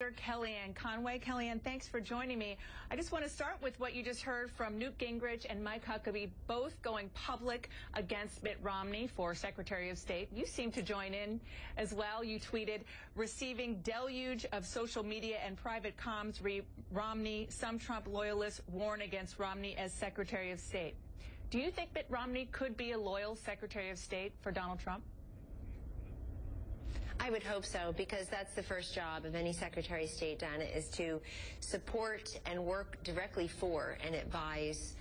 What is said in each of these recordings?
Kellyanne Conway. Kellyanne, thanks for joining me. I just want to start with what you just heard from Newt Gingrich and Mike Huckabee, both going public against Mitt Romney for Secretary of State. You seem to join in as well. You tweeted, receiving deluge of social media and private comms re Romney. Some Trump loyalists warn against Romney as Secretary of State. Do you think Mitt Romney could be a loyal Secretary of State for Donald Trump? I would hope so, because that's the first job of any Secretary of State, Dana, is to support and work directly for and advise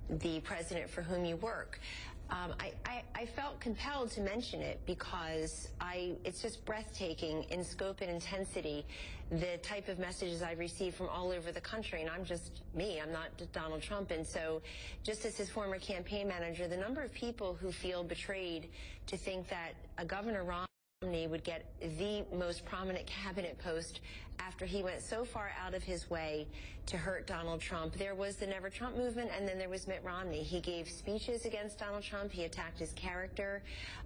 the president for whom you work. I felt compelled to mention it because it's just breathtaking in scope and intensity, the type of messages I've received from all over the country. And I'm just me. I'm not Donald Trump. And so just as his former campaign manager, the number of people who feel betrayed to think that Governor Romney would get the most prominent cabinet post after he went so far out of his way to hurt Donald Trump. There was the Never Trump movement, and then there was Mitt Romney. He gave speeches against Donald Trump. He attacked his character.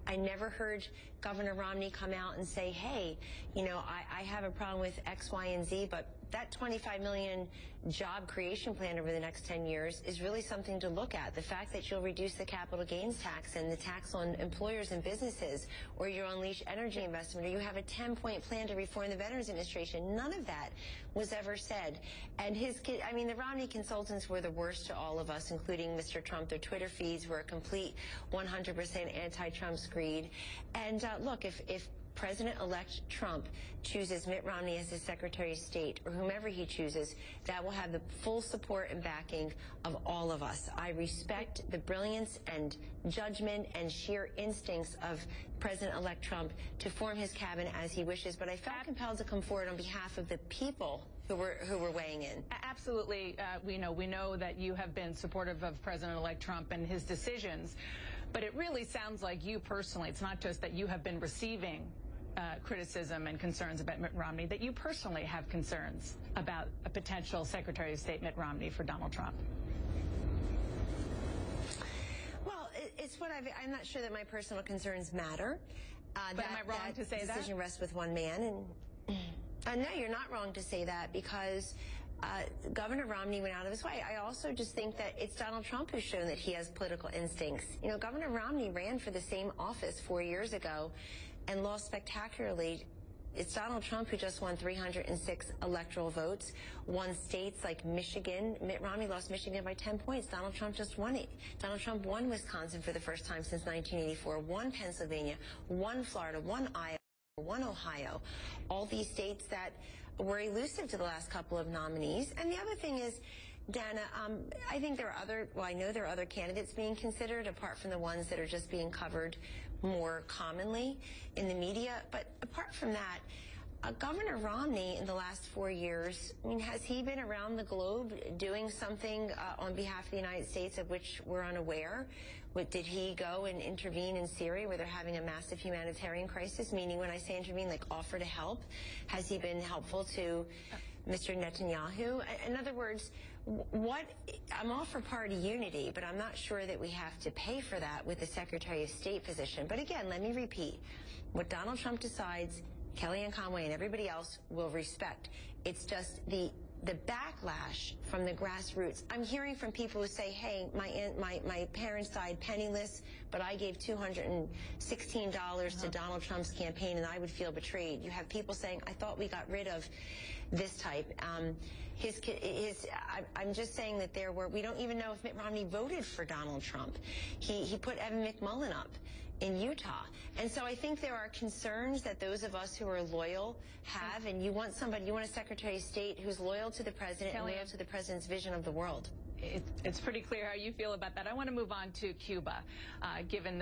I never heard Governor Romney come out and say, hey, you know, I have a problem with X, Y, and Z, but that 25 million job creation plan over the next 10 years is really something to look at. The fact that you'll reduce the capital gains tax and the tax on employers and businesses, or you'll unleash energy investment, or you have a 10-point plan to reform the Veterans Administration. None of that was ever said. And the Romney consultants were the worst to all of us, including Mr. Trump. Their Twitter feeds were a complete 100% anti-Trump screed. And look, if President-elect Trump chooses Mitt Romney as his Secretary of State, or whomever he chooses, that will have the full support and backing of all of us. I respect the brilliance and judgment and sheer instincts of President-elect Trump to form his cabinet as he wishes, but I felt compelled to come forward on behalf of the people who were weighing in. Absolutely. We know that you have been supportive of President-elect Trump and his decisions, but it really sounds like you personally, it's not just that you have been receiving criticism and concerns about Mitt Romney, that you personally have concerns about a potential Secretary of State Mitt Romney for Donald Trump. Well, it's what I'm not sure that my personal concerns matter. But am I wrong to say that? Decision rests with one man, and no, you're not wrong to say that, because Governor Romney went out of his way. I also just think that it's Donald Trump who's shown that he has political instincts. You know, Governor Romney ran for the same office 4 years ago and lost spectacularly. It's Donald Trump who just won 306 electoral votes, won states like Michigan. Mitt Romney lost Michigan by 10 points. Donald Trump just won it. Donald Trump won Wisconsin for the first time since 1984, won Pennsylvania, won Florida, won Iowa, won Ohio, all these states that were elusive to the last couple of nominees. And the other thing is, Dana, I think I know there are other candidates being considered, apart from the ones that are just being covered more commonly in the media. But apart from that, Governor Romney in the last 4 years, I mean, has he been around the globe doing something on behalf of the United States of which we're unaware? Did he go and intervene in Syria where they're having a massive humanitarian crisis? Meaning, when I say intervene, like offer to help, has he been helpful to Mr. Netanyahu? In other words, I'm all for party unity, but I'm not sure that we have to pay for that with the Secretary of State position. But again, let me repeat, what Donald Trump decides, Kellyanne Conway and everybody else will respect. It's just the backlash from the grassroots. I'm hearing from people who say, hey, my parents died penniless, but I gave $216 to Donald Trump's campaign and I would feel betrayed. You have people saying, I thought we got rid of this type. I'm just saying that we don't even know if Mitt Romney voted for Donald Trump. He put Evan McMullin up in Utah. And so I think there are concerns that those of us who are loyal have, and you want a Secretary of State who's loyal to the president and loyal to the president's vision of the world. It's pretty clear how you feel about that. I want to move on to Cuba, given the